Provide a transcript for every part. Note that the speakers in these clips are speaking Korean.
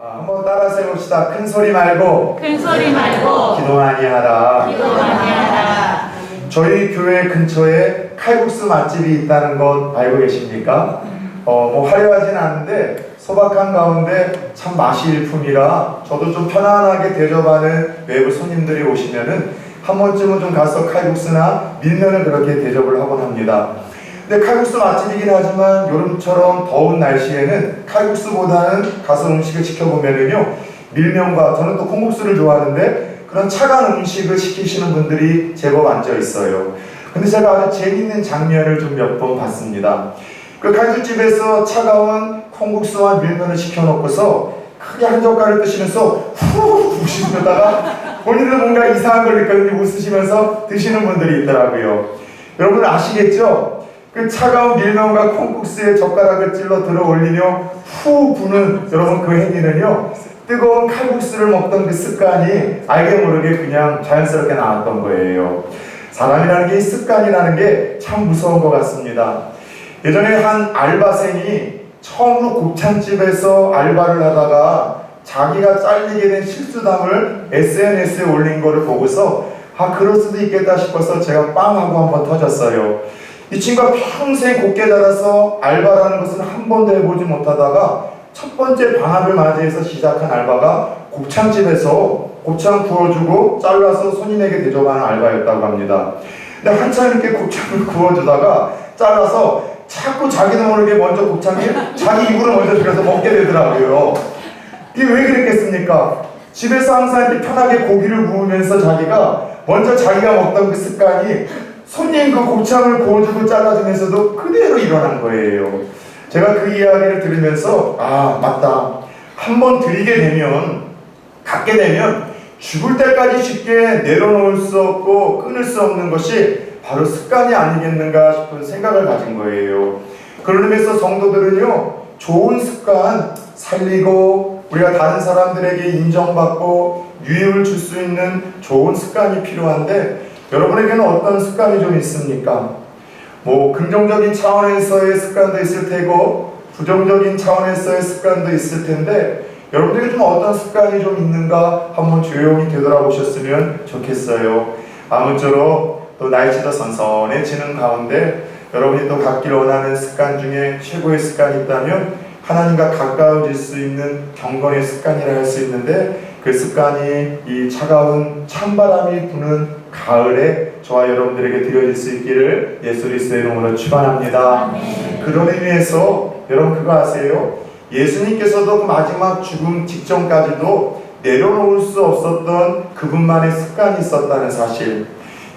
한번 따라서 해봅시다. 큰 소리 말고 기도 많이 하라. 저희 교회 근처에 칼국수 맛집이 있다는 것 알고 계십니까? 뭐 화려하진 않은데 소박한 가운데 참 맛이 일품이라 저도 좀 편안하게 대접하는 외부 손님들이 오시면은 한 번쯤은 좀 가서 칼국수나 밀면을 그렇게 대접을 하곤 합니다. 근데 칼국수 맛집이긴 하지만 여름처럼 더운 날씨에는 칼국수보다는 가서 음식을 시켜보면은요, 밀면과, 저는 또 콩국수를 좋아하는데 그런 차가운 음식을 시키시는 분들이 제법 앉아 있어요. 근데 제가 아주 재밌는 장면을 좀 몇 번 봤습니다. 그 칼국수집에서 차가운 콩국수와 밀면을 시켜놓고서 크게 한 젓갈을 드시면서 후 웃으시다가 본인은 뭔가 이상한 걸 느꼈는지 웃으시면서 드시는 분들이 있더라고요. 여러분 아시겠죠? 그 차가운 밀면과 콩국수에 젓가락을 찔러 들어 올리며 후 부는 여러분 그 행위는요, 뜨거운 칼국수를 먹던 그 습관이 알게 모르게 그냥 자연스럽게 나왔던 거예요. 사람이라는 게, 이 습관이라는 게 참 무서운 것 같습니다. 예전에 한 알바생이 처음으로 곱창집에서 알바를 하다가 자기가 잘리게 된 실수담을 SNS에 올린 거를 보고서 그럴 수도 있겠다 싶어서 제가 빵 하고 한번 터졌어요. 이 친구가 평생 곱게 자라서 알바라는 것은 한 번도 해보지 못하다가 첫 번째 방학을 맞이해서 시작한 알바가 곱창집에서 곱창 구워주고 잘라서 손님에게 대접하는 알바였다고 합니다. 근데 한참 이렇게 곱창을 구워주다가 잘라서 자꾸 자기도 모르게 먼저 곱창을 자기 입으로 먼저 들여서 먹게 되더라고요. 이게 왜 그랬겠습니까? 집에서 항상 이렇게 편하게 고기를 구우면서 자기가 먼저 자기가 먹던 그 습관이 손님 그 곱창을 구워주고 잘라주면서도 그대로 일어난 거예요. 제가 그 이야기를 들으면서 맞다. 한번 들이게 되면, 갖게 되면 죽을 때까지 쉽게 내려놓을 수 없고 끊을 수 없는 것이 바로 습관이 아니겠는가 싶은 생각을 가진 거예요. 그런 의미에서 성도들은요, 좋은 습관 살리고 우리가 다른 사람들에게 인정받고 유익을 줄 수 있는 좋은 습관이 필요한데, 여러분에게는 어떤 습관이 좀 있습니까? 뭐 긍정적인 차원에서의 습관도 있을 테고 부정적인 차원에서의 습관도 있을 텐데, 여러분들에게 좀 어떤 습관이 좀 있는가 한번 조용히 되돌아보셨으면 좋겠어요. 아무쪼록 또 날씨도 선선해지는 가운데 여러분이 또 갖기를 원하는 습관 중에 최고의 습관이 있다면 하나님과 가까워질 수 있는 경건의 습관이라 할 수 있는데, 그 습관이 이 차가운 찬바람이 부는 가을에 저와 여러분들에게 드려질 수 있기를 예수 그리스도의 이름으로 축원합니다. 그런 의미에서 여러분 그거 아세요? 예수님께서도 그 마지막 죽음 직전까지도 내려놓을 수 없었던 그분만의 습관이 있었다는 사실.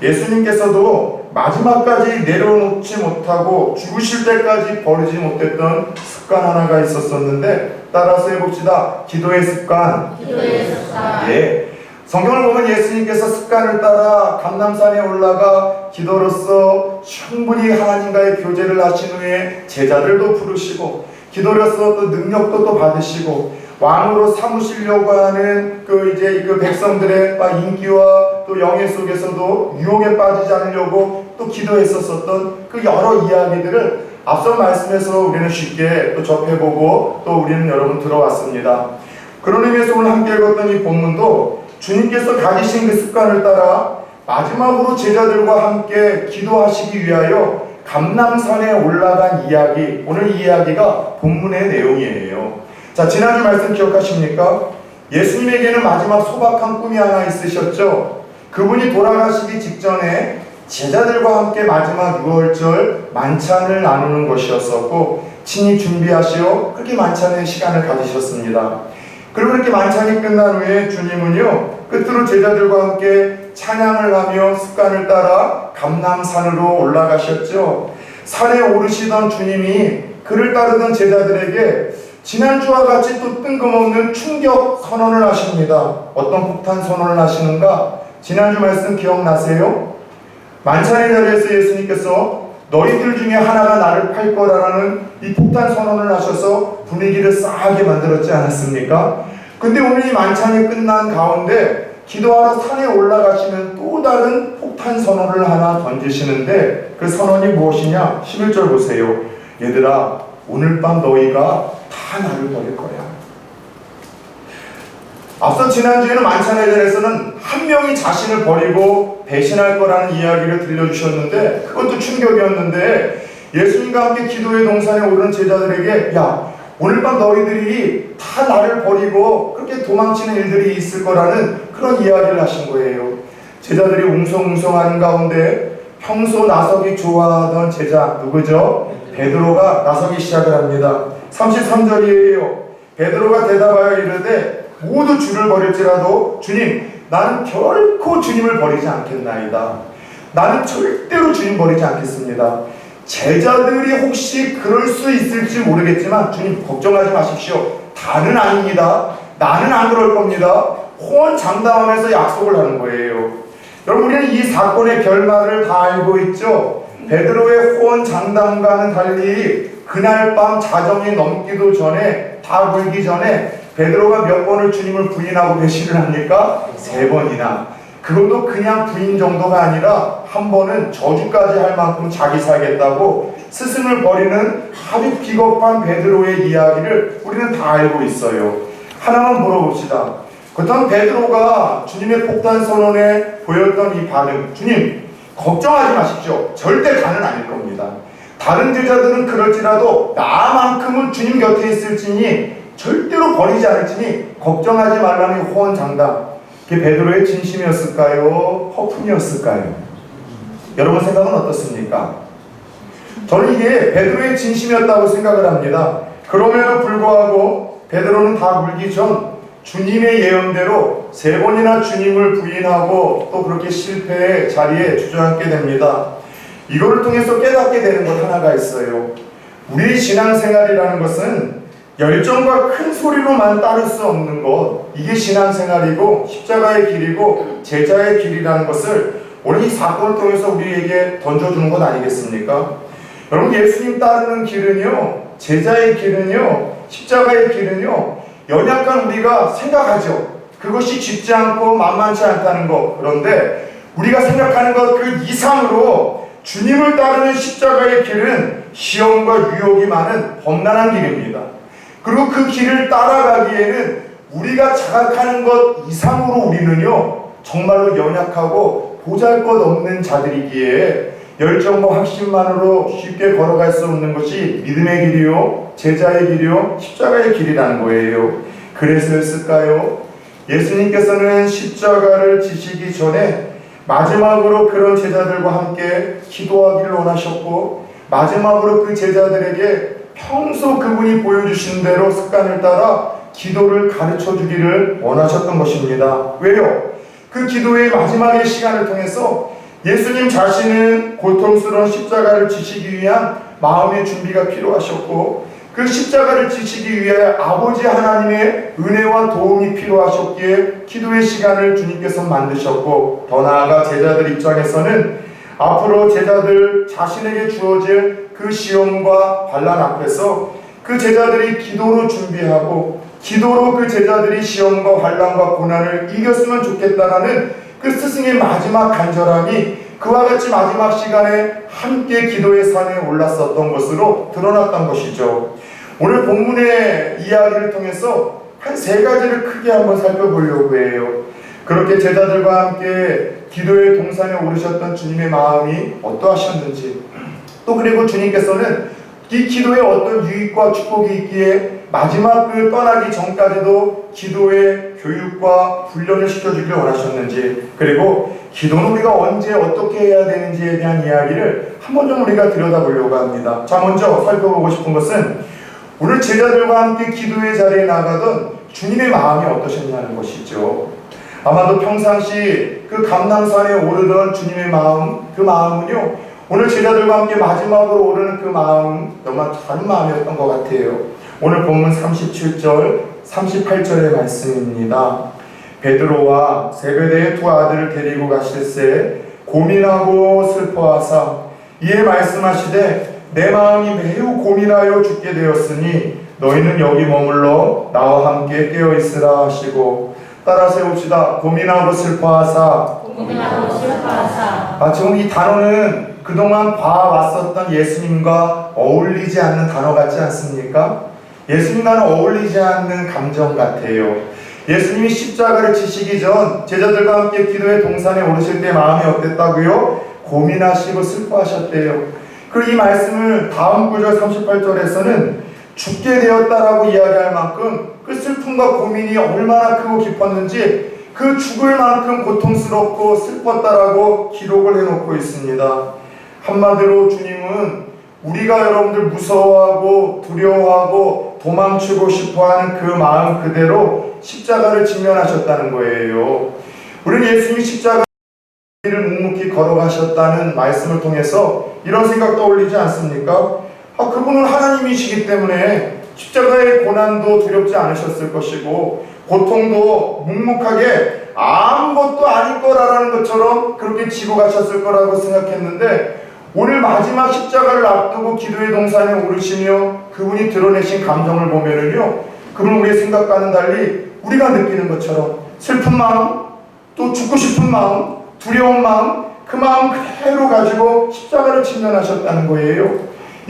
예수님께서도 마지막까지 내려놓지 못하고 죽으실 때까지 버리지 못했던 습관 하나가 있었었는데, 따라서 해봅시다. 기도의 습관. 예. 성경을 보면 예수님께서 습관을 따라 감람산에 올라가 기도로서 충분히 하나님과의 교제를 하신 후에 제자들도 부르시고, 기도로서 또 능력도 또 받으시고, 왕으로 삼으시려고 하는 그 백성들의 인기와 또 영예 속에서도 유혹에 빠지지 않으려고 또 기도했었던 그 여러 이야기들을 앞서 말씀에서 우리는 쉽게 또 접해보고 또 우리는 여러분 들어왔습니다. 그런 의미에서 오늘 함께 읽었던 이 본문도 주님께서 가지신 그 습관을 따라 마지막으로 제자들과 함께 기도하시기 위하여 감람산에 올라간 이야기, 오늘 이 이야기가 본문의 내용이에요. 자, 지난주 말씀 기억하십니까? 예수님에게는 마지막 소박한 꿈이 하나 있으셨죠? 그분이 돌아가시기 직전에 제자들과 함께 마지막 유월절 만찬을 나누는 것이었었고, 친히 준비하시어 그렇게 만찬의 시간을 가지셨습니다. 그리고 이렇게 만찬이 끝난 후에 주님은요, 끝으로 제자들과 함께 찬양을 하며 습관을 따라 감람산으로 올라가셨죠. 산에 오르시던 주님이 그를 따르던 제자들에게 지난주와 같이 또 뜬금없는 충격 선언을 하십니다. 어떤 폭탄 선언을 하시는가? 지난주 말씀 기억나세요? 만찬의 자리에서 예수님께서 너희들 중에 하나가 나를 팔 거라는 이 폭탄 선언을 하셔서 분위기를 싸하게 만들었지 않았습니까? 근데 오늘 이 만찬이 끝난 가운데 기도하러 산에 올라가시면 또 다른 폭탄 선언을 하나 던지시는데, 그 선언이 무엇이냐? 11절 보세요. 얘들아, 오늘 밤 너희가 다 나를 버릴 거야. 앞서 지난주에는 만찬에 대해서는 한 명이 자신을 버리고 배신할 거라는 이야기를 들려주셨는데 그것도 충격이었는데 예수님과 함께 기도의 동산에 오른 제자들에게 야 오늘 밤 너희들이 다 나를 버리고 그렇게 도망치는 일들이 있을 거라는 그런 이야기를 하신 거예요. 제자들이 웅성웅성하는 가운데 평소 나서기 좋아하던 제자 누구죠? 베드로가 나서기 시작을 합니다. 33절이에요. 베드로가 대답하여 이르되 모두 주를 버릴지라도 주님 나는 결코 주님을 버리지 않겠나이다. 나는 절대로 주님 버리지 않겠습니다. 제자들이 혹시 그럴 수 있을지 모르겠지만 주님 걱정하지 마십시오. 다는 아닙니다. 나는 안 그럴 겁니다. 호언장담하면서 약속을 하는 거예요. 여러분 우리는 이 사건의 결말을 다 알고 있죠. 베드로의 호언장담과는 달리 그날 밤 자정이 넘기도 전에 다 불기 전에 베드로가 몇 번을 주님을 부인하고 배신을 합니까? 3번이나. 그것도 그냥 부인 정도가 아니라 한 번은 저주까지 할 만큼 자기 살겠다고 스승을 버리는 아주 비겁한 베드로의 이야기를 우리는 다 알고 있어요. 하나만 물어봅시다. 그렇다면 베드로가 주님의 폭탄 선언에 보였던 이 반응, 주님 걱정하지 마십시오. 절대 다는 아닐 겁니다. 다른 제자들은 그럴지라도 나만큼은 주님 곁에 있을지니 절대로 버리지 않을지니 걱정하지 말라는 호언장담, 그게 베드로의 진심이었을까요? 허풍이었을까요? 여러분 생각은 어떻습니까? 저는 이게 베드로의 진심이었다고 생각을 합니다. 그럼에도 불구하고 베드로는 다 물기 전 주님의 예언대로 3번이나 주님을 부인하고 또 그렇게 실패의 자리에 주저앉게 됩니다. 이거를 통해서 깨닫게 되는 것 하나가 있어요. 우리의 신앙생활이라는 것은 열정과 큰 소리로만 따를 수 없는 것, 이게 신앙생활이고 십자가의 길이고 제자의 길이라는 것을 오늘 이 사건을 통해서 우리에게 던져주는 것 아니겠습니까? 여러분 예수님 따르는 길은요, 제자의 길은요, 십자가의 길은요, 연약한 우리가 생각하죠. 그것이 쉽지 않고 만만치 않다는 것. 그런데 우리가 생각하는 것 그 이상으로 주님을 따르는 십자가의 길은 시험과 유혹이 많은 험난한 길입니다. 그리고 그 길을 따라가기에는 우리가 자각하는 것 이상으로 우리는요 정말로 연약하고 보잘것없는 자들이기에 열정과 확신만으로 쉽게 걸어갈 수 없는 것이 믿음의 길이요 제자의 길이요 십자가의 길이라는 거예요. 그래서였을까요? 예수님께서는 십자가를 지시기 전에 마지막으로 그런 제자들과 함께 기도하기를 원하셨고 마지막으로 그 제자들에게 평소 그분이 보여주신 대로 습관을 따라 기도를 가르쳐 주기를 원하셨던 것입니다. 왜요? 그 기도의 마지막의 시간을 통해서 예수님 자신은 고통스러운 십자가를 지시기 위한 마음의 준비가 필요하셨고 그 십자가를 지시기 위해 아버지 하나님의 은혜와 도움이 필요하셨기에 기도의 시간을 주님께서 만드셨고 더 나아가 제자들 입장에서는 앞으로 제자들 자신에게 주어질 그 시험과 반란 앞에서 그 제자들이 기도로 준비하고 기도로 그 제자들이 시험과 환난과 고난을 이겼으면 좋겠다라는 그 스승의 마지막 간절함이 그와 같이 마지막 시간에 함께 기도의 산에 올랐었던 것으로 드러났던 것이죠. 오늘 본문의 이야기를 통해서 한 3가지를 크게 한번 살펴보려고 해요. 그렇게 제자들과 함께 기도의 동산에 오르셨던 주님의 마음이 어떠하셨는지, 또 그리고 주님께서는 이 기도에 어떤 유익과 축복이 있기에 마지막 그 떠나기 전까지도 기도의 교육과 훈련을 시켜주길 원하셨는지, 그리고 기도는 우리가 언제 어떻게 해야 되는지에 대한 이야기를 한번 좀 우리가 들여다보려고 합니다. 자, 먼저 살펴보고 싶은 것은 오늘 제자들과 함께 기도의 자리에 나가던 주님의 마음이 어떠셨냐는 것이죠. 아마도 평상시 그 감람산에 오르던 주님의 마음, 그 마음은요 오늘 제자들과 함께 마지막으로 오르는 그 마음 정말 다른 마음이었던 것 같아요. 오늘 본문 37절, 38절의 말씀입니다. 베드로와 세베대의 2 아들을 데리고 가실새 고민하고 슬퍼하사 이에 말씀하시되 내 마음이 매우 고민하여 죽게 되었으니 너희는 여기 머물러 나와 함께 깨어있으라 하시고, 따라 세웁시다. 고민하고 슬퍼하사. 지금 이 단어는 그동안 봐왔었던 예수님과 어울리지 않는 단어 같지 않습니까? 예수님과는 어울리지 않는 감정 같아요. 예수님이 십자가를 지시기 전 제자들과 함께 기도의 동산에 오르실 때 마음이 어땠다고요? 고민하시고 슬퍼하셨대요. 그리고 이 말씀을 다음 구절 38절에서는 죽게 되었다라고 이야기할 만큼 그 슬픔과 고민이 얼마나 크고 깊었는지 그 죽을 만큼 고통스럽고 슬펐다라고 기록을 해놓고 있습니다. 한마디로 주님은 우리가 여러분들 무서워하고 두려워하고 도망치고 싶어하는 그 마음 그대로 십자가를 직면하셨다는 거예요. 우리는 예수님이 십자가를 묵묵히 걸어가셨다는 말씀을 통해서 이런 생각 떠올리지 않습니까? 그분은 하나님이시기 때문에 십자가의 고난도 두렵지 않으셨을 것이고 고통도 묵묵하게 아무것도 아닐 거라는 것처럼 그렇게 지고 가셨을 거라고 생각했는데 오늘 마지막 십자가를 앞두고 기도의 동산에 오르시며 그분이 드러내신 감정을 보면은요, 그분은 우리의 생각과는 달리 우리가 느끼는 것처럼 슬픈 마음, 또 죽고 싶은 마음, 두려운 마음, 그 마음 그대로 가지고 십자가를 직면하셨다는 거예요.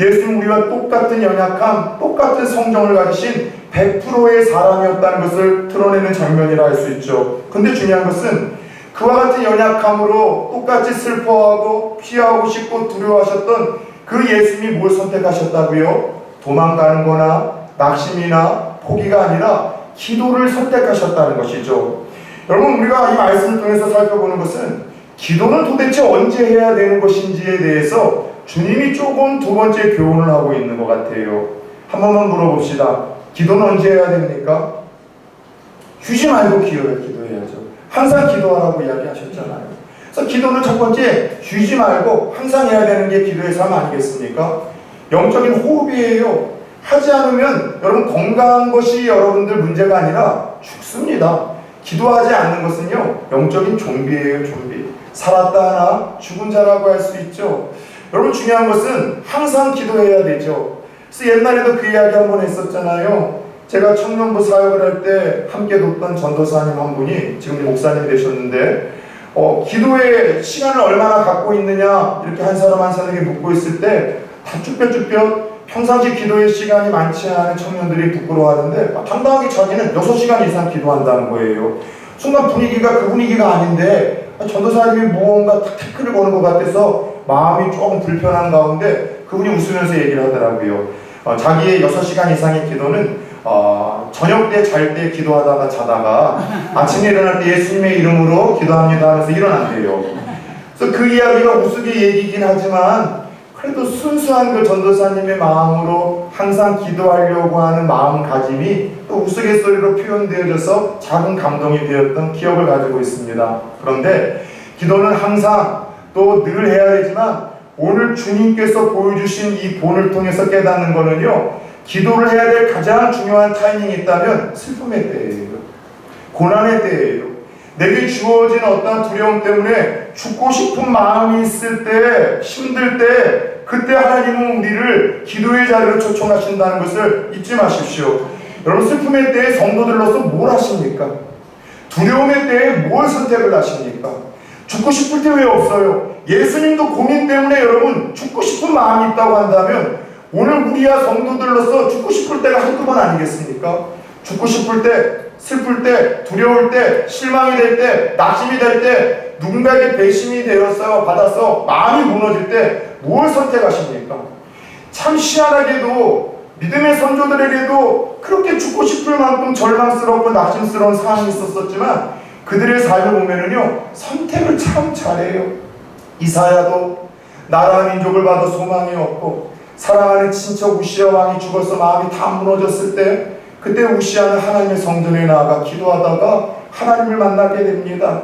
예수님 우리와 똑같은 연약함, 똑같은 성정을 가지신 100%의 사람이었다는 것을 드러내는 장면이라 할 수 있죠. 근데 중요한 것은 그와 같은 연약함으로 똑같이 슬퍼하고 피하고 싶고 두려워하셨던 그 예수님이 뭘 선택하셨다고요? 도망가는 거나 낙심이나 포기가 아니라 기도를 선택하셨다는 것이죠. 여러분, 우리가 이 말씀을 통해서 살펴보는 것은 기도는 도대체 언제 해야 되는 것인지에 대해서 주님이 조금 두 번째 교훈을 하고 있는 것 같아요. 한 번만 물어봅시다. 기도는 언제 해야 됩니까? 쉬지 말고 기도해야죠. 항상 기도하라고 이야기하셨잖아요. 그래서 기도는 첫 번째, 쉬지 말고 항상 해야 되는 게 기도의 삶 아니겠습니까? 영적인 호흡이에요. 하지 않으면 여러분 건강한 것이 여러분들 문제가 아니라 죽습니다. 기도하지 않는 것은요, 영적인 좀비예요, 좀비. 살았다 하나 죽은 자라고 할 수 있죠. 여러분, 중요한 것은 항상 기도해야 되죠. 그래서 옛날에도 그 이야기 한번 했었잖아요. 제가 청년부 사역을 할 때 함께 돕던 전도사님 한 분이 지금 목사님이 되셨는데 기도의 시간을 얼마나 갖고 있느냐 이렇게 한 사람 한 사람에게 묻고 있을 때 다 쭈뼛쭈뼛 평상시 기도의 시간이 많지 않은 청년들이 부끄러워하는데 당당하게 자기는 6시간 이상 기도한다는 거예요. 순간 분위기가 그 분위기가 아닌데 전도사님이 무언가 태클을 거는 것 같아서 마음이 조금 불편한 가운데 그분이 웃으면서 얘기를 하더라고요. 자기의 6시간 이상의 기도는 저녁 때 잘 때 기도하다가 자다가 아침에 일어날 때 예수님의 이름으로 기도합니다 하면서 일어난대요. 그래서 그 이야기가 우스개 얘기긴 하지만 그래도 순수한 그 전도사님의 마음으로 항상 기도하려고 하는 마음가짐이 또 우스갯소리로 표현되어져서 작은 감동이 되었던 기억을 가지고 있습니다. 그런데 기도는 항상 또 늘 해야 되지만 오늘 주님께서 보여주신 이 본을 통해서 깨닫는 거는요, 기도를 해야 될 가장 중요한 타이밍이 있다면 슬픔의 때예요. 고난의 때예요. 내게 주어진 어떤 두려움 때문에 죽고 싶은 마음이 있을 때, 힘들 때, 그때 하나님은 우리를 기도의 자리로 초청하신다는 것을 잊지 마십시오. 여러분, 슬픔의 때에 성도들로서 뭘 하십니까? 두려움의 때에 뭘 선택을 하십니까? 죽고 싶을 때 왜 없어요? 예수님도 고민 때문에 여러분 죽고 싶은 마음이 있다고 한다면 오늘 우리야 성도들로서 죽고 싶을 때가 한두 번 아니겠습니까? 죽고 싶을 때, 슬플 때, 두려울 때, 실망이 될 때, 낙심이 될 때, 누군가에게 배신이 되어서 받아서 마음이 무너질 때 뭘 선택하십니까? 참 희한하게도 믿음의 선조들에게도 그렇게 죽고 싶을 만큼 절망스럽고 낙심스러운 상황이 있었지만 그들의 삶을 보면은요, 선택을 참 잘해요. 이사야도 나라 민족을 봐도 소망이 없고 사랑하는 친척 우시아 왕이 죽어서 마음이 다 무너졌을 때 그때 우시아는 하나님의 성전에 나아가 기도하다가 하나님을 만나게 됩니다.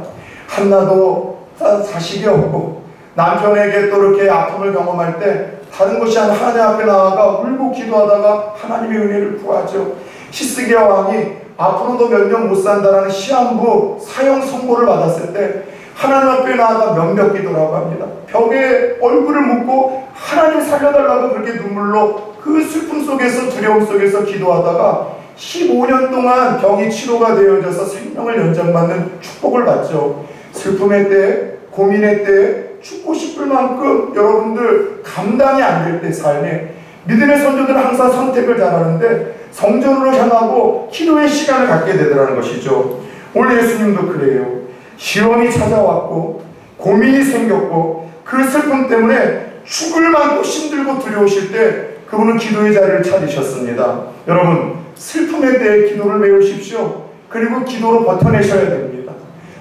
한나도 자식이 없고 남편에게 또 이렇게 아픔을 경험할 때 다른 것이 아니라 하나님 앞에 나아가 울고 기도하다가 하나님의 은혜를 구하죠. 히스기야 왕이 앞으로도 몇 년 못 산다라는 시한부 사형 선고를 받았을 때 하나님 앞에 나아가 명벽 기도라고 합니다. 벽에 얼굴을 묻고 하나님 살려달라고 그렇게 눈물로 그 슬픔 속에서 두려움 속에서 기도하다가 15년 동안 병이 치료가 되어져서 생명을 연장받는 축복을 받죠. 슬픔의 때, 고민의 때, 죽고 싶을 만큼 여러분들 감당이 안 될 때 삶에 믿음의 선조들은 항상 선택을 잘하는데 성전으로 향하고 기도의 시간을 갖게 되더라는 것이죠. 오늘 예수님도 그래요. 시험이 찾아왔고 고민이 생겼고 그 슬픔 때문에 죽을 만큼 힘들고 두려우실 때 그분은 기도의 자리를 찾으셨습니다. 여러분, 슬픔에 대해 기도를 배우십시오. 그리고 기도로 버텨내셔야 됩니다.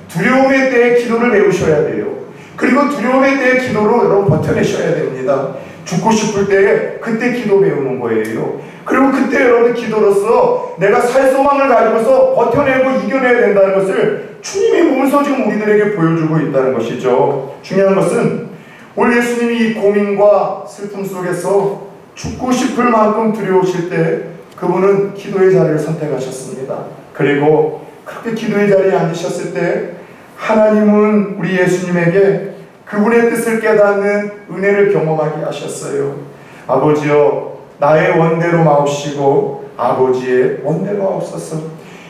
두려움에 대해 기도를 배우셔야 돼요. 그리고 두려움에 대해 기도로 여러분 버텨내셔야 됩니다. 죽고 싶을 때에 그때 기도 배우는 거예요. 그리고 그때 여러분 기도로서 내가 살 소망을 가지고서 버텨내고 이겨내야 된다는 것을 주님의 몸소 지금 우리들에게 보여주고 있다는 것이죠. 중요한 것은 오늘 예수님이 이 고민과 슬픔 속에서 죽고 싶을 만큼 두려우실 때 그분은 기도의 자리를 선택하셨습니다. 그리고 그렇게 기도의 자리에 앉으셨을 때 하나님은 우리 예수님에게 그분의 뜻을 깨닫는 은혜를 경험하게 하셨어요. 아버지여, 나의 원대로 마옵시고 아버지의 원대로 하옵소서.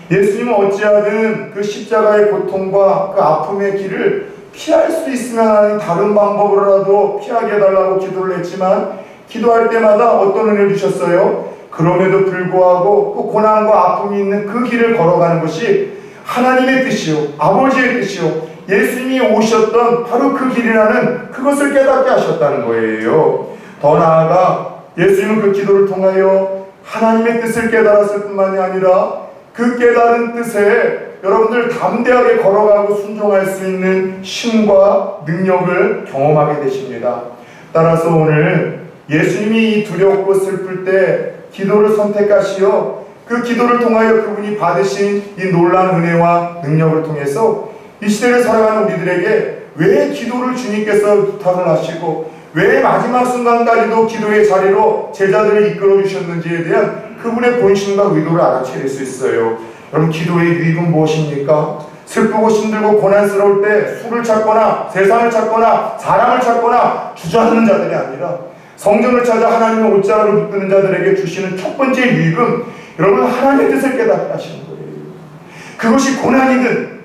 예수님은 어찌하든 그 십자가의 고통과 그 아픔의 길을 피할 수 있으면 하는 다른 방법으로라도 피하게 해달라고 기도를 했지만 기도할 때마다 어떤 은혜를 주셨어요? 그럼에도 불구하고 그 고난과 아픔이 있는 그 길을 걸어가는 것이 하나님의 뜻이요, 아버지의 뜻이요, 예수님이 오셨던 바로 그 길이라는 그것을 깨닫게 하셨다는 거예요. 더 나아가 예수님은 그 기도를 통하여 하나님의 뜻을 깨달았을 뿐만이 아니라 그 깨달은 뜻에 여러분들 담대하게 걸어가고 순종할 수 있는 힘과 능력을 경험하게 되십니다. 따라서 오늘 예수님이 이 두렵고 슬플 때 기도를 선택하시어 그 기도를 통하여 그분이 받으신 이 놀라운 은혜와 능력을 통해서 이 시대를 살아가는 우리들에게 왜 기도를 주님께서 부탁을 하시고 왜 마지막 순간까지도 기도의 자리로 제자들을 이끌어 주셨는지에 대한 그분의 본심과 의도를 알아차릴 수 있어요. 여러분, 기도의 유익은 무엇입니까? 슬프고 힘들고 고난스러울 때 술을 찾거나 세상을 찾거나 사람을 찾거나 주저하는 자들이 아니라 성전을 찾아 하나님의 옷자락을 붙드는 자들에게 주시는 첫 번째 유익은 여러분 하나님의 뜻을 깨닫게 하시는 거예요. 그것이 고난이든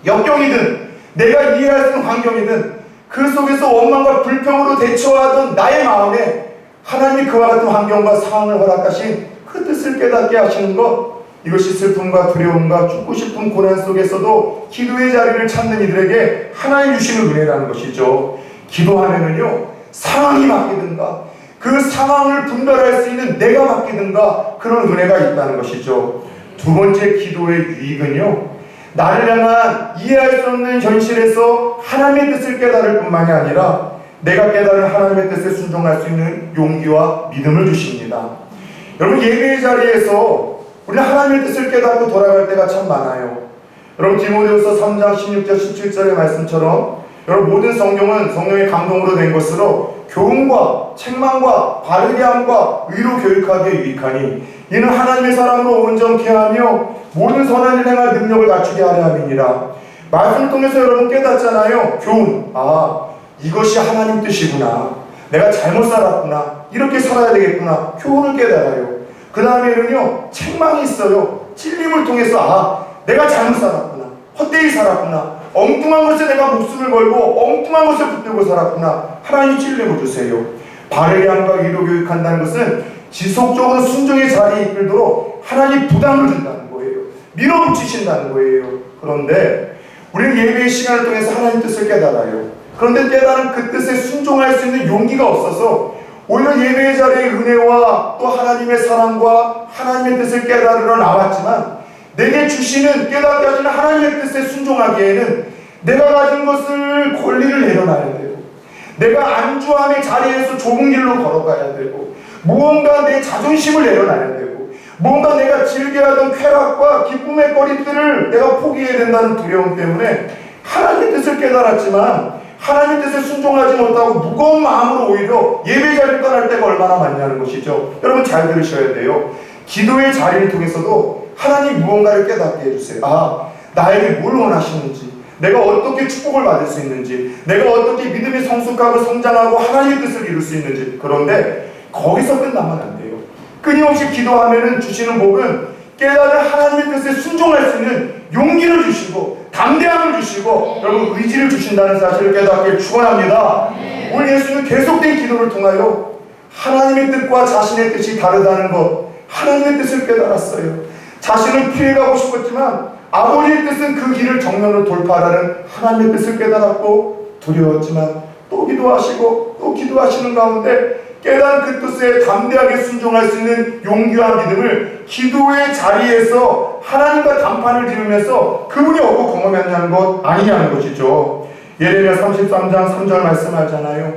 역경이든 내가 이해할 수 있는 환경이든 그 속에서 원망과 불평으로 대처하던 나의 마음에 하나님이 그와 같은 환경과 상황을 허락하신 그 뜻을 깨닫게 하시는 것, 이것이 슬픔과 두려움과 죽고 싶은 고난 속에서도 기도의 자리를 찾는 이들에게 하나님 주시는 은혜라는 것이죠. 기도하면은요, 상황이 바뀌든가 그 상황을 분별할 수 있는 내가 바뀌든가 그런 은혜가 있다는 것이죠. 두 번째 기도의 유익은요, 나를 향한 이해할 수 없는 현실에서 하나님의 뜻을 깨달을 뿐만이 아니라 내가 깨달은 하나님의 뜻에 순종할 수 있는 용기와 믿음을 주십니다. 여러분, 예배의 자리에서 우리는 하나님의 뜻을 깨닫고 돌아갈 때가 참 많아요. 여러분, 디모데후서 3장 16절 17절의 말씀처럼 여러분, 모든 성경은 성령의 감동으로 된 것으로 교훈과 책망과 바르게 함과 의로 교육하기에 유익하니 이는 하나님의 사람으로 온전케 하며 모든 선한 일 행할 능력을 갖추게 하려 함이니라. 말씀을 통해서 여러분 깨닫잖아요. 교훈, 이것이 하나님 뜻이구나, 내가 잘못 살았구나, 이렇게 살아야 되겠구나, 교훈을 깨달아요. 그 다음에는요, 책망이 있어요. 찔림을 통해서 내가 잘못 살았구나, 헛되이 살았구나, 엉뚱한 것에 내가 목숨을 걸고 엉뚱한 것에 붙들고 살았구나, 하나님이 찔림을 주세요. 바르게 함과 의로 교육한다는 것은 지속적으로 순종의 자리에 이끌도록 하나님 부담을 준다는 거예요. 밀어붙이신다는 거예요. 그런데 우리는 예배의 시간을 통해서 하나님 뜻을 깨달아요. 그런데 깨달은 그 뜻에 순종할 수 있는 용기가 없어서 오히려 예배의 자리에 은혜와 또 하나님의 사랑과 하나님의 뜻을 깨달으러 나왔지만 내게 주시는 깨닫게 하시는 하나님의 뜻에 순종하기에는 내가 가진 것을 권리를 내려놔야 되고 내가 안주함의 자리에서 좁은 길로 걸어가야 되고 무언가 내 자존심을 내려놔야 되고 뭔가 내가 즐겨하던 쾌락과 기쁨의 거리들을 내가 포기해야 된다는 두려움 때문에 하나님의 뜻을 깨달았지만 하나님의 뜻에 순종하지 못하고 무거운 마음으로 오히려 예배 자리를 떠날 때가 얼마나 많냐는 것이죠. 여러분, 잘 들으셔야 돼요. 기도의 자리를 통해서도 하나님 무언가를 깨닫게 해주세요. 나에게 뭘 원하시는지, 내가 어떻게 축복을 받을 수 있는지, 내가 어떻게 믿음이 성숙하고 성장하고 하나님의 뜻을 이룰 수 있는지. 그런데 거기서 끝나면 안 돼요. 끊임없이 기도하면 주시는 복은 깨달은 하나님의 뜻에 순종할 수 있는 용기를 주시고 담대함을 주시고 여러분 의지를 주신다는 사실을 깨닫길 축원합니다. 오늘 예수는 계속된 기도를 통하여 하나님의 뜻과 자신의 뜻이 다르다는 것, 하나님의 뜻을 깨달았어요. 자신은 피해가고 싶었지만 아버지의 뜻은 그 길을 정면으로 돌파하라는 하나님의 뜻을 깨달았고, 두려웠지만 또 기도하시고 또 기도하시는 가운데 깨달은 그 뜻에 담대하게 순종할 수 있는 용기와 믿음을 기도의 자리에서 하나님과 담판을 지으면서 그분이 얻고 경험했냐는 것 아니냐는 것이죠. 예레미야 33장 3절 말씀하잖아요.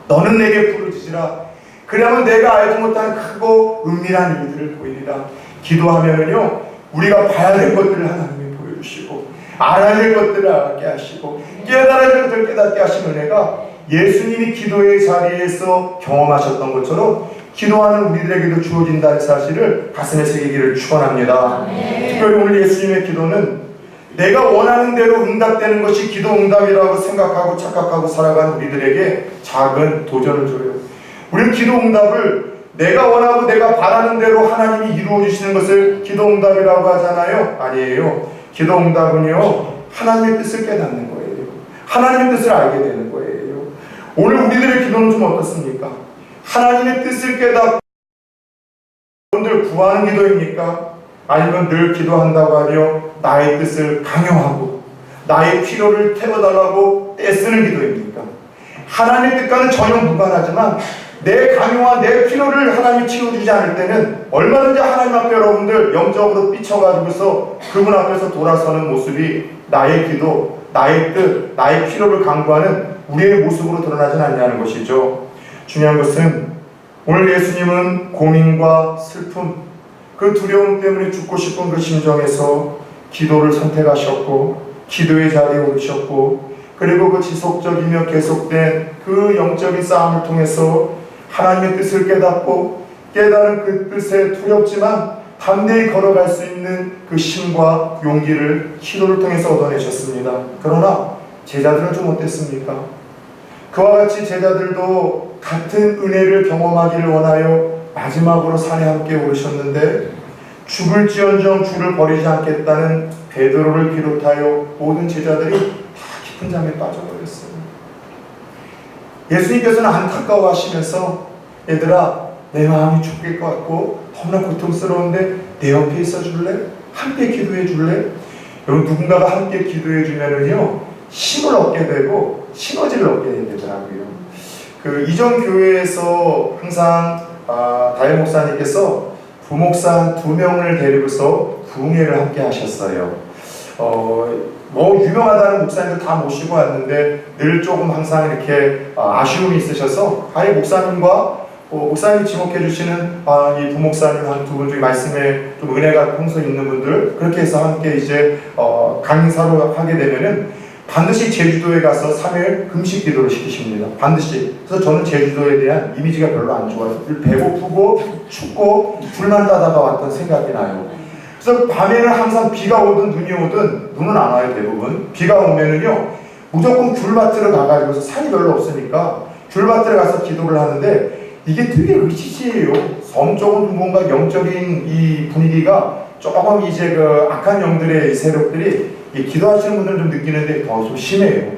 너는 내게 부르짖으라. 그러면 내가 알지 못하는 크고 은밀한 일들을 보이리라. 기도하면은요, 우리가 봐야 될 것들을 하나님이 보여주시고, 알아야 될 것들을 알게 하시고, 깨달아야 될 것들을 깨닫게 하신 은혜가 예수님이 기도의 자리에서 경험하셨던 것처럼 기도하는 우리들에게도 주어진다는 사실을 가슴에 새기기를 축원합니다. 특별히 오늘 예수님의 기도는 내가 원하는 대로 응답되는 것이 기도 응답이라고 생각하고 착각하고 살아가는 우리들에게 작은 도전을 줘요. 우리는 기도 응답을 내가 원하고 내가 바라는 대로 하나님이 이루어 주시는 것을 기도 응답이라고 하잖아요. 아니에요. 기도 응답은요, 하나님의 뜻을 깨닫는 거예요. 하나님의 뜻을 알게 되는 거예요. 오늘 우리들의 기도는 좀 어떻습니까? 하나님의 뜻을 깨닫고 여러분들 구하는 기도입니까? 아니면 늘 기도한다고 하며 나의 뜻을 강요하고 나의 필요를 태워달라고 떼쓰는 기도입니까? 하나님의 뜻과는 전혀 무관하지만 내 강요와 내 필요를 하나님이 채워주지 않을 때는 얼마든지 하나님 앞에 여러분들 영적으로 삐쳐가지고서 그분 앞에서 돌아서는 모습이 나의 기도, 나의 뜻, 나의 필요를 강구하는 우리의 모습으로 드러나진 않냐는 것이죠. 중요한 것은 오늘 예수님은 고민과 슬픔, 그 두려움 때문에 죽고 싶은 그 심정에서 기도를 선택하셨고 기도의 자리에 오르셨고, 그리고 그 지속적이며 계속된 그 영적인 싸움을 통해서 하나님의 뜻을 깨닫고 깨달은 그 뜻에 두렵지만 담대히 걸어갈 수 있는 그 힘과 용기를 기도를 통해서 얻어내셨습니다. 그러나 제자들은 좀 어땠습니까? 그와 같이 제자들도 같은 은혜를 경험하기를 원하여 마지막으로 산에 함께 오르셨는데 죽을지언정 주를 버리지 않겠다는 베드로를 비롯하여 모든 제자들이 다 깊은 잠에 빠져버렸어요. 예수님께서는 안타까워하시면서 얘들아, 내 마음이 죽을 것 같고 너무나 고통스러운데 내 옆에 있어 줄래? 함께 기도해 줄래? 여러분, 누군가가 함께 기도해 주면은요, 힘을 얻게 되고 시너지를 얻게 되더라고요. 그 이전 교회에서 항상 다혜 목사님께서 부목사 2명을 데리고서 부흥회를 함께 하셨어요. 뭐 유명하다는 목사님들 다 모시고 왔는데 늘 조금 항상 이렇게 아쉬움이 있으셔서 아예 목사님과 목사님이 지목해 주시는 이 부목사님 한 2분 중에 말씀에 좀 은혜가 평소 있는 분들, 그렇게 해서 함께 이제 강사로 하게 되면은 반드시 제주도에 가서 3일 금식 기도를 시키십니다. 반드시. 그래서 저는 제주도에 대한 이미지가 별로 안 좋아요. 배고프고 춥고 불만 따다가 왔던 생각이 나요. 그래서 밤에는 항상 비가 오든 눈이 오든, 눈은 안 와요 대부분. 비가 오면은요, 무조건 귤밭으로 가가지고서 산이 별로 없으니까 귤밭으로 가서 기도를 하는데 이게 되게 의지시해요. 섬 쪽은 뭔가 영적인 이 분위기가 조금 이제 그 악한 영들의 세력들이 기도하시는 분들은 좀 느끼는데 더 좀 심해요.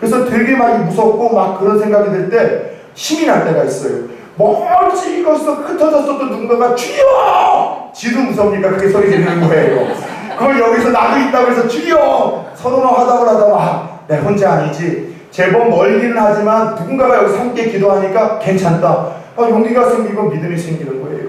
그래서 되게 막 무섭고 막 그런 생각이 들 때 힘이 날 때가 있어요. 멀지 이것서 흩어졌어도 누군가가 주여! 지도 무섭니까? 그게 소리 지르는 거예요. 그걸 여기서 나도 있다고 해서 주여! 서로 막 하다가 내 혼자 아니지. 제법 멀기는 하지만 누군가가 여기서 함께 기도하니까 괜찮다. 용기가 생기고 믿음이 생기는 거예요.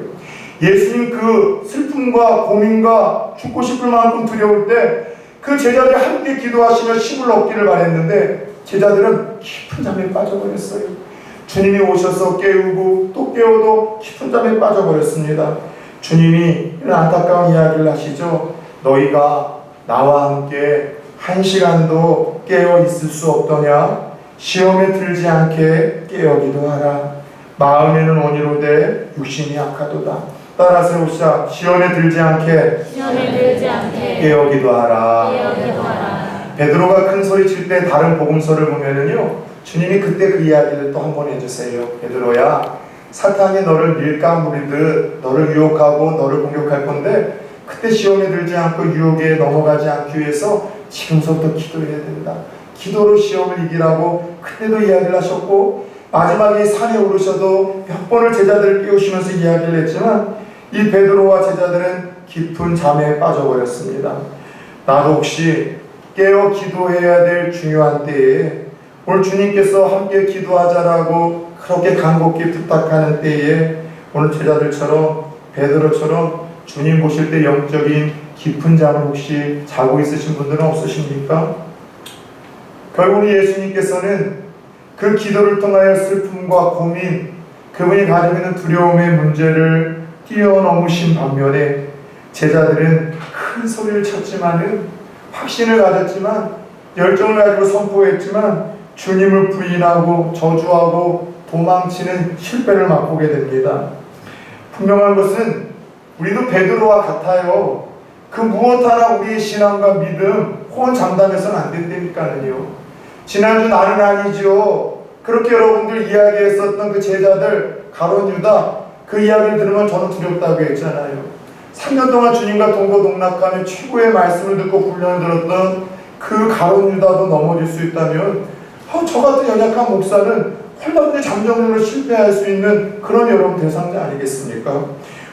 예수님 그 슬픔과 고민과 죽고 싶을 만큼 두려울 때 그 제자들이 함께 기도하시며 힘을 얻기를 바랬는데 제자들은 깊은 잠에 빠져버렸어요. 주님이 오셔서 깨우고 또 깨워도 깊은 잠에 빠져버렸습니다. 주님이 이런 안타까운 이야기를 하시죠. 너희가 나와 함께 1시간도 깨어 있을 수 없더냐? 시험에 들지 않게 깨어 기도하라. 마음에는 온이로되 육신이 약하도다. 따라서 해봅시다. 시험에 들지 않게 깨어 기도하라. 베드로가 큰 소리 칠 때 다른 복음서를 보면은요, 주님이 그때 그 이야기를 또 한 번 해주세요. 베드로야, 사탄이 너를 밀가무리듯 너를 유혹하고 너를 공격할 건데 그때 시험에 들지 않고 유혹에 넘어가지 않기 위해서 지금서부터 기도해야 된다. 기도로 시험을 이기라고 그때도 이야기를 하셨고, 마지막에 산에 오르셔도 몇 번을 제자들을 깨우시면서 이야기를 했지만 이 베드로와 제자들은 깊은 잠에 빠져버렸습니다. 나도 혹시 깨어 기도해야 될 중요한 때에 오늘 주님께서 함께 기도하자라고 그렇게 간곡히 부탁하는 때에 오늘 제자들처럼 베드로처럼 주님 보실 때 영적인 깊은 잠을 혹시 자고 있으신 분들은 없으십니까? 결국 예수님께서는 그 기도를 통하여 슬픔과 고민, 그분이 가지고 있는 두려움의 문제를 뛰어넘으신 반면에 제자들은 큰 소리를 쳤지만은 확신을 가졌지만 열정을 가지고 선포했지만 주님을 부인하고 저주하고 도망치는 실패를 맛보게 됩니다. 분명한 것은 우리도 베드로와 같아요. 그 무엇 하나 우리의 신앙과 믿음 호언장담해서는 안 된다니까요. 지난주 나는 아니죠. 그렇게 여러분들 이야기했었던 그 제자들 가룟 유다 그 이야기를 들으면 저는 두렵다고 했잖아요. 3년 동안 주님과 동고동락하며 최고의 말씀을 듣고 훈련을 들었던 그 가룟 유다도 넘어질 수 있다면 저 같은 연약한 목사는 헐벗은 잠정으로 실패할 수 있는 그런 여러분 대상자 아니겠습니까?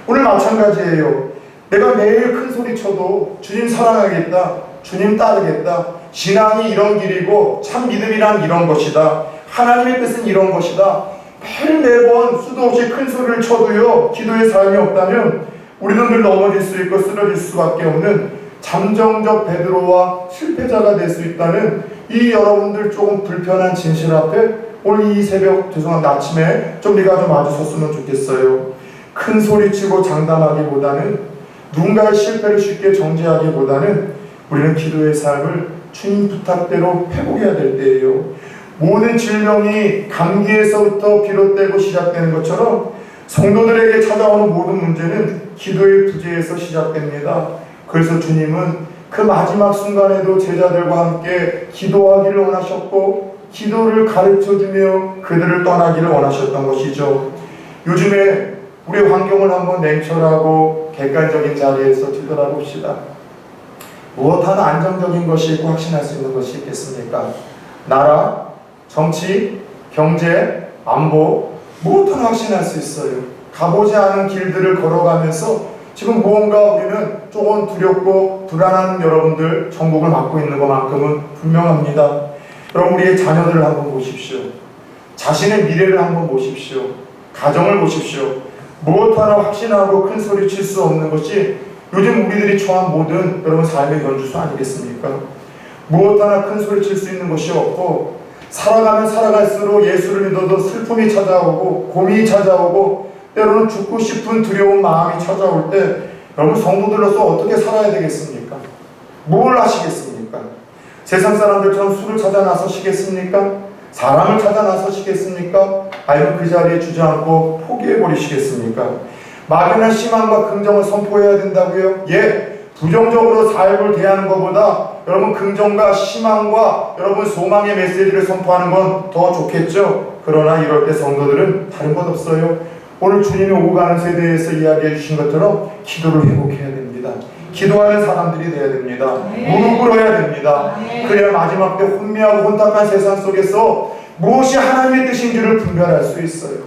오늘 마찬가지예요. 내가 매일 큰 소리 쳐도 주님 사랑하겠다, 주님 따르겠다, 신앙이 이런 길이고 참 믿음이란 이런 것이다, 하나님의 뜻은 이런 것이다, 매번 수도 없이 큰 소리를 쳐도요 기도의 삶이 없다면 우리는 늘 넘어질 수 있고 쓰러질 수밖에 없는 잠정적 베드로와 실패자가 될 수 있다는 이 여러분들 조금 불편한 진실 앞에 오늘 이 새벽 죄송한데 아침에 좀 네가 좀 와주셨으면 좋겠어요. 큰 소리치고 장담하기보다는 누군가의 실패를 쉽게 정죄하기보다는 우리는 기도의 삶을 주님 부탁대로 회복해야 될 때예요. 모든 질병이 감기에서부터 비롯되고 시작되는 것처럼 성도들에게 찾아오는 모든 문제는 기도의 부재에서 시작됩니다. 그래서 주님은 그 마지막 순간에도 제자들과 함께 기도하기를 원하셨고 기도를 가르쳐주며 그들을 떠나기를 원하셨던 것이죠. 요즘에 우리 환경을 한번 냉철하고 객관적인 자리에서 뒤돌아봅시다. 무엇 하나 안정적인 것이 있고 확신할 수 있는 것이 있겠습니까? 나라, 정치, 경제, 안보 무엇 하나 확신할 수 있어요. 가보지 않은 길들을 걸어가면서 지금 무언가 우리는 조금 두렵고 불안한 여러분들 전국을 맡고 있는 것만큼은 분명합니다. 여러분 우리의 자녀들을 한번 보십시오. 자신의 미래를 한번 보십시오. 가정을 보십시오. 무엇 하나 확신하고 큰 소리 칠 수 없는 것이 요즘 우리들이 처한 모든 여러분 삶의 연주소 아니겠습니까? 무엇 하나 큰 소리 칠 수 있는 것이 없고 살아가면 살아갈수록 예수를 믿어도 슬픔이 찾아오고 고민이 찾아오고 때로는 죽고 싶은 두려운 마음이 찾아올 때 여러분 성도들로서 어떻게 살아야 되겠습니까? 뭘 하시겠습니까? 세상 사람들처럼 술을 찾아 나서시겠습니까? 사람을 찾아 나서시겠습니까? 아니면 그 자리에 주저앉고 포기해버리시겠습니까? 막연한 희망과 긍정을 선포해야 된다고요? 예! 부정적으로 삶을 대하는 것보다 여러분 긍정과 희망과 여러분 소망의 메시지를 선포하는 건 더 좋겠죠? 그러나 이럴 때 성도들은 다른 것 없어요. 오늘 주님이 오고 가는 세대에서 이야기해 주신 것처럼 기도를 회복해야 됩니다. 기도하는 사람들이 되어야 됩니다. 무릎 꿇어야 됩니다. 그래야 마지막 때 혼미하고 혼탁한 세상 속에서 무엇이 하나님의 뜻인지를 분별할 수 있어요.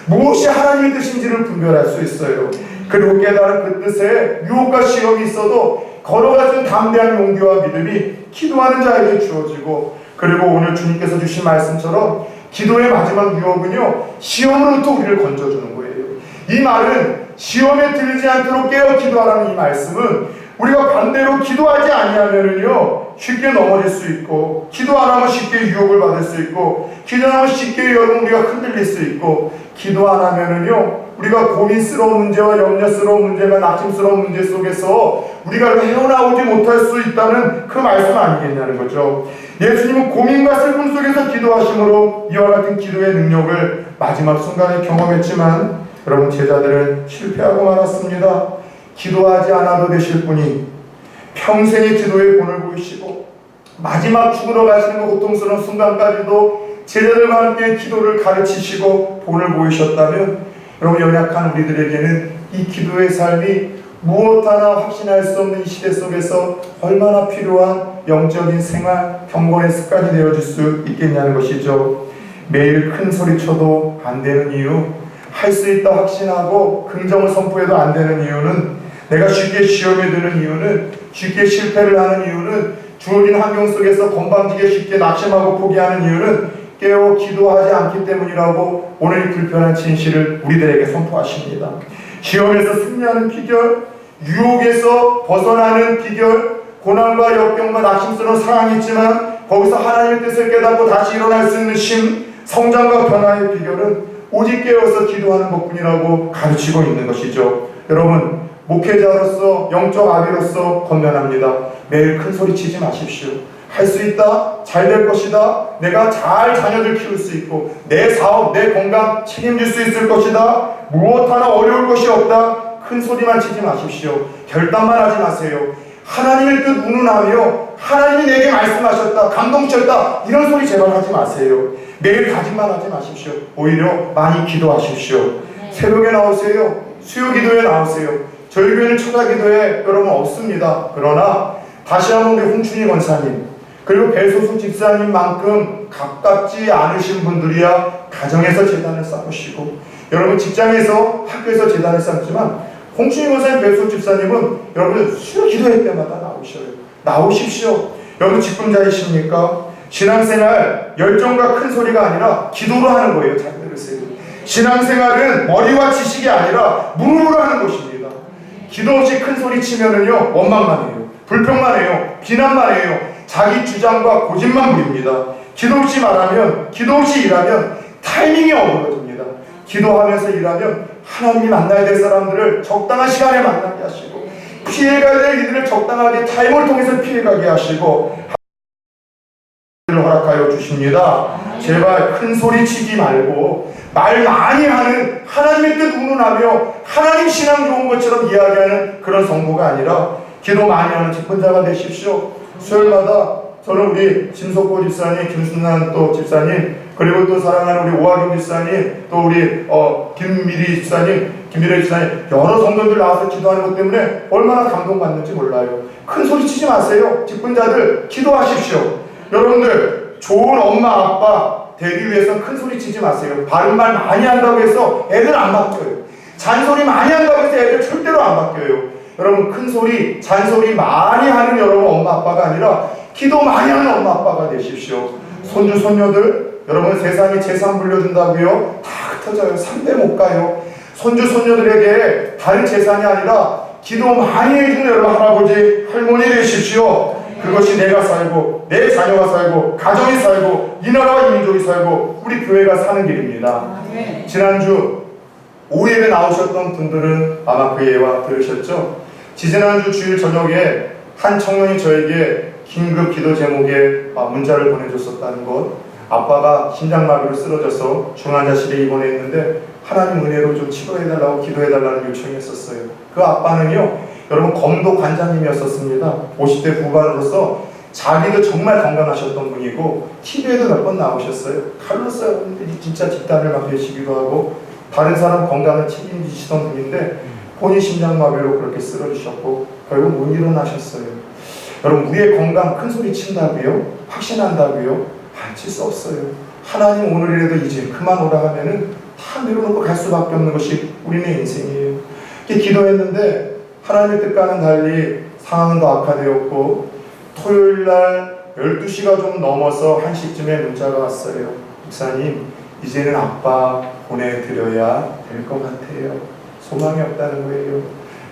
무엇이 하나님의 뜻인지를 분별할 수 있어요. 그리고 깨달은 그 뜻에 유혹과 시험이 있어도 걸어가는 담대한 용기와 믿음이 기도하는 자에게 주어지고 그리고 오늘 주님께서 주신 말씀처럼 기도의 마지막 유혹은요 시험으로부터 우리를 건져주는 거예요. 이 말은 시험에 들지 않도록 깨어 기도하라는 이 말씀은 우리가 반대로 기도하지 아니하면은요 쉽게 넘어질 수 있고 기도 안 하면 쉽게 유혹을 받을 수 있고 기도 안 하면 쉽게 여러분 우리가 흔들릴 수 있고 기도 안 하면은요 우리가 고민스러운 문제와 염려스러운 문제가 낙심스러운 문제 속에서 우리가 헤어나오지 못할 수 있다는 그 말씀 아니겠냐는 거죠. 예수님은 고민과 슬픔 속에서 기도하심으로 이와 같은 기도의 능력을 마지막 순간에 경험했지만 여러분 제자들은 실패하고 말았습니다. 기도하지 않아도 되실 분이 평생의 기도의 본을 보이시고 마지막 죽으러 가시는 그 고통스러운 순간까지도 제자들과 함께 기도를 가르치시고 본을 보이셨다면 여러분 연약한 우리들에게는 이 기도의 삶이 무엇 하나 확신할 수 없는 이 시대 속에서 얼마나 필요한 영적인 생활, 경건의 습관이 되어질 수 있겠냐는 것이죠. 매일 큰 소리 쳐도 안 되는 이유 할 수 있다 확신하고 긍정을 선포해도 안 되는 이유는, 내가 쉽게 시험에 드는 이유는, 쉽게 실패를 하는 이유는, 주어진 환경 속에서 건방지게 쉽게 낙심하고 포기하는 이유는 깨어 기도하지 않기 때문이라고 오늘 이 불편한 진실을 우리들에게 선포하십니다. 시험에서 승리하는 비결, 유혹에서 벗어나는 비결, 고난과 역경과 낙심스러운 상황이 있지만 거기서 하나님의 뜻을 깨닫고 다시 일어날 수 있는 힘, 성장과 변화의 비결은 오직 깨어서 기도하는 것뿐이라고 가르치고 있는 것이죠. 여러분, 목회자로서 영적 아비로서 권면합니다. 매일 큰 소리 치지 마십시오. 할 수 있다, 잘 될 것이다, 내가 잘 자녀들 키울 수 있고 내 사업, 내 건강 책임질 수 있을 것이다, 무엇 하나 어려울 것이 없다, 큰 소리만 치지 마십시오. 결단만 하지 마세요. 하나님의 뜻 운운하며 하나님이 내게 말씀하셨다, 감동주셨다, 이런 소리 제발 하지 마세요. 매일 다짐만 하지 마십시오. 오히려 많이 기도하십시오. 새벽에 나오세요. 수요 기도에 나오세요. 저희 교회는 초대 기도에 여러분 없습니다. 그러나 다시 한번 우리 홍춘희 권사님 그리고 배소수 집사님만큼 가깝지 않으신 분들이야 가정에서 재단을 쌓으시고, 여러분 직장에서 학교에서 재단을 쌓지만 홍춘희 권사님, 배소수 집사님은 여러분 수요 기도회 때마다 나오십시오. 여러분 직분자이십니까? 신앙생활 열정과 큰 소리가 아니라 기도로 하는 거예요. 잘 들으세요. 신앙생활은 머리와 지식이 아니라 무릎으로 하는 것입니다. 기도 없이 큰 소리 치면은요 원망만 해요, 불평만 해요, 비난만 해요, 자기 주장과 고집만 부립니다. 기도 없이 말하면, 기도 없이 일하면 타이밍이 어그러집니다. 기도하면서 일하면 하나님이 만나야 될 사람들을 적당한 시간에 만나게 하시고, 피해가야 될 이들을 적당하게 타임을 통해서 피해가게 하시고 허락하여 주십니다. 제발 큰 소리 치지 말고 말 많이 하는, 하나님의 뜻 운운하며 하나님 신앙 좋은 것처럼 이야기하는 그런 성도가 아니라 기도 많이 하는 직분자가 되십시오. 수요일마다 저는 우리 진석보 집사님, 김순난 또 집사님, 그리고 또 사랑하는 우리 오하경 집사님, 또 우리 김미래 집사님, 여러 성도들 나와서 기도하는 것 때문에 얼마나 감동받는지 몰라요. 큰 소리 치지 마세요. 직분자들 기도하십시오. 여러분들 좋은 엄마 아빠 되기 위해서 큰 소리 치지 마세요. 바른 말 많이 한다고 해서 애들 안 바뀌어요. 잔소리 많이 한다고 해서 애들 절대로 안 바뀌어요. 여러분 큰 소리, 잔소리 많이 하는 여러분 엄마 아빠가 아니라 기도 많이 하는 엄마 아빠가 되십시오. 손주 손녀들, 여러분 세상에 재산 물려준다고요? 다 흩어져요. 3대 못 가요. 손주 손녀들에게 다른 재산이 아니라 기도 많이 해주는 여러분 할아버지 할머니 되십시오. 그것이 내가 살고 내 자녀가 살고 가정이 살고 이 나라와 이 민족이 살고 우리 교회가 사는 길입니다. 지난주 오후에 나오셨던 분들은 아마 그 예와 들으셨죠? 지지난주 주일 저녁에 한 청년이 저에게 긴급 기도 제목에 문자를 보내줬었다는 것. 아빠가 심장마비로 쓰러져서 중환자실에 입원했는데 하나님 은혜로 좀 치료해달라고 기도해달라는 요청이 있었어요. 그 아빠는요, 여러분 검도 관장님이었었습니다. 50대 후반으로서 자기도 정말 건강하셨던 분이고 TV에도 몇 번 나오셨어요. 칼로스 여러분들이 진짜 집단을 막 내시기도 하고 다른 사람 건강을 책임지시던 분인데 본인 심장마비로 그렇게 쓰러지셨고 결국 못 일어나셨어요. 여러분 우리의 건강 큰 소리 친다고요? 확신한다고요? 칠 수 없어요. 하나님 오늘이라도 이제 그만 오라 하면은 다 내려놓고 갈 수밖에 없는 것이 우리네 인생이에요. 이렇게 기도했는데 하나님의 뜻과는 달리 상황은 더 악화되었고 토요일날 12시가 좀 넘어서 1시쯤에 문자가 왔어요. 목사님 이제는 아빠 보내드려야 될 것 같아요. 소망이 없다는 거예요.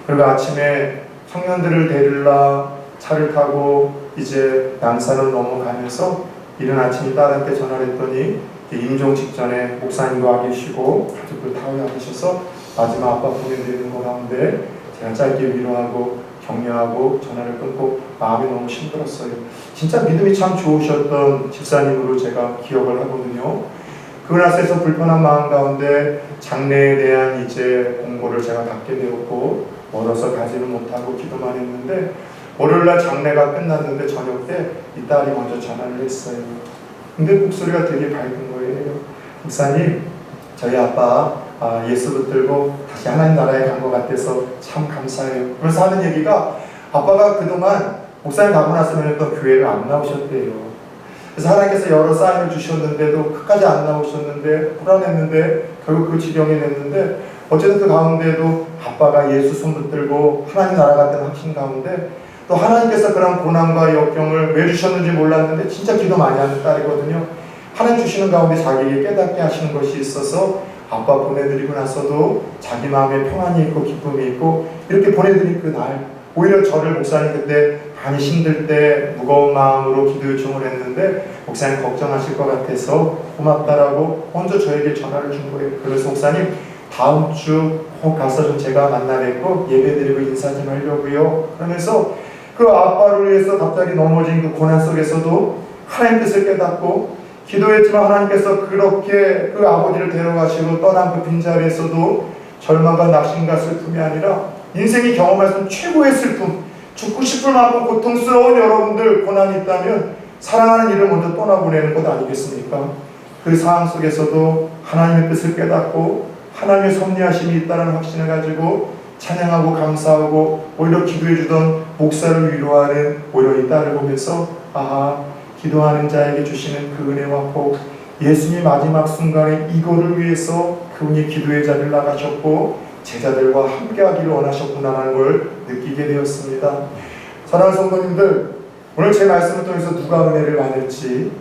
그리고 아침에 청년들을 데리러 차를 타고 이제 남산을 넘어가면서 이른 아침에 딸한테 전화를 했더니 임종 직전에 목사님도 와 계시고 가족들 다 와 계셔서 마지막 아빠 보내드리는 거 가운데 제가 짧게 위로하고 격려하고 전화를 끊고 마음이 너무 힘들었어요. 진짜 믿음이 참 좋으셨던 집사님으로 제가 기억을 하거든요. 그나스에서 불편한 마음 가운데 장래에 대한 이제 공고를 제가 받게 되었고 멀어서 가지는 못하고 기도만 했는데 월요일날 장례가 끝났는데 저녁 때 이 딸이 먼저 전화를 했어요. 근데 목소리가 되게 밝은 거예요. 목사님 저희 아빠 예수 붙들고 다시 하나님 나라에 간 것 같아서 참 감사해요. 그래서 하는 얘기가 아빠가 그동안 목사님 가고 나서는 또 교회를 안 나오셨대요. 그래서 하나님께서 여러 사인을 주셨는데도 끝까지 안 나오셨는데 불안했는데 결국 그 지경이 됐는데 어쨌든 그 가운데도 아빠가 예수 손 붙들고 하나님 나라 같은 확신 가운데 또 하나님께서 그런 고난과 역경을 왜 주셨는지 몰랐는데 진짜 기도 많이 하는 딸이거든요. 하나님 주시는 가운데 자기에게 깨닫게 하시는 것이 있어서 아빠 보내드리고 나서도 자기 마음에 평안이 있고 기쁨이 있고 이렇게 보내드린 그날 오히려 저를 목사님 그때 많이 힘들 때 무거운 마음으로 기도 요청을 했는데 목사님 걱정하실 것 같아서 고맙다라고 먼저 저에게 전화를 준 거예요. 그래서 목사님 다음 주 꼭 가서 좀 제가 만나 뵙고 예배드리고 인사 좀 하려고요. 그러면서 그 아빠를 위해서 갑자기 넘어진 그 고난 속에서도 하나님 뜻을 깨닫고 기도했지만 하나님께서 그렇게 그 아버지를 데려가시고 떠난 그 빈자리에서도 절망과 낙심과 슬픔이 아니라 인생이 경험할 수 있는 최고의 슬픔, 죽고 싶을 만큼 고통스러운 여러분들 고난이 있다면 사랑하는 이를 먼저 떠나보내는 것 아니겠습니까? 그 상황 속에서도 하나님의 뜻을 깨닫고 하나님의 섭리하심이 있다는 확신을 가지고 찬양하고 감사하고 오히려 기도해주던 목사를 위로하는 오히려 이 딸을 보면서 아하, 기도하는 자에게 주시는 그 은혜와 복, 예수님 마지막 순간에 이거를 위해서 그분이 기도의 자리를 나가셨고 제자들과 함께하기를 원하셨구나라는 걸 느끼게 되었습니다. 사랑하는 성도님들, 오늘 제 말씀을 통해서 누가 은혜를 받을지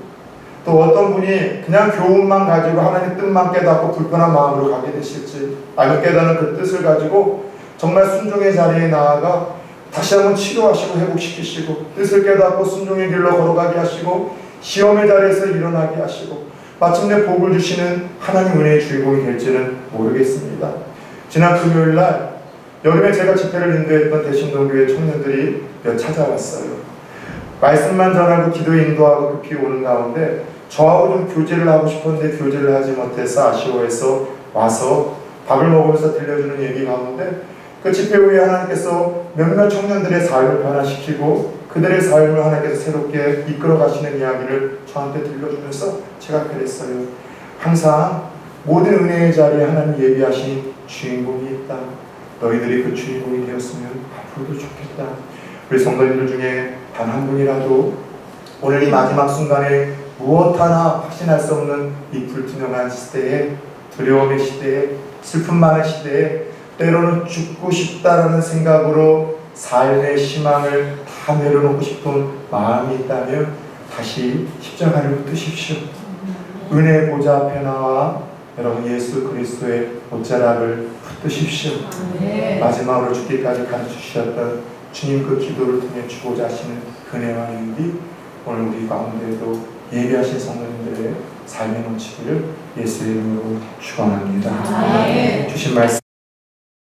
또 어떤 분이 그냥 교훈만 가지고 하나님 뜻만 깨닫고 불편한 마음으로 가게 되실지 아니면 깨닫는 그 뜻을 가지고 정말 순종의 자리에 나아가 다시 한번 치료하시고 회복시키시고 뜻을 깨닫고 순종의 길로 걸어가게 하시고 시험의 자리에서 일어나게 하시고 마침내 복을 주시는 하나님 은혜의 주인공이 될지는 모르겠습니다. 지난 금요일날 여름에 제가 집회를 인도했던 대신동교회 청년들이 몇 찾아왔어요. 말씀만 전하고 기도에 인도하고 급히 오는 가운데 저하고 좀 교제를 하고 싶었는데 교제를 하지 못해서 아쉬워해서 와서 밥을 먹으면서 들려주는 얘기 가운데 그 집회 후에 하나님께서 몇몇 청년들의 삶을 변화시키고 그들의 삶을 하나님께서 새롭게 이끌어 가시는 이야기를 저한테 들려주면서 제가 그랬어요. 항상 모든 은혜의 자리에 하나님 예비하신 주인공이 있다. 너희들이 그 주인공이 되었으면 앞으로도 좋겠다. 우리 성도님들 중에 단 한 분이라도 오늘 이 마지막 순간에 무엇 하나 확신할 수 없는 이 불투명한 시대에 두려움의 시대에 슬픔 많은 시대에 때로는 죽고 싶다라는 생각으로 삶의 희망을 다 내려놓고 싶은 마음이 있다면 다시 십자가를 붙드십시오. 은혜의 보좌 앞에 나와 여러분 예수 그리스도의 옷자락을 붙드십시오. 마지막으로 죽기까지 가르치셨던 주님 그 기도를 통해 주고자 하시는 은혜와 능력이 오늘 우리 가운데에도 예비하신 성도님들의 삶에 넘치기를 예수의 이름으로 축원합니다. 주신 말씀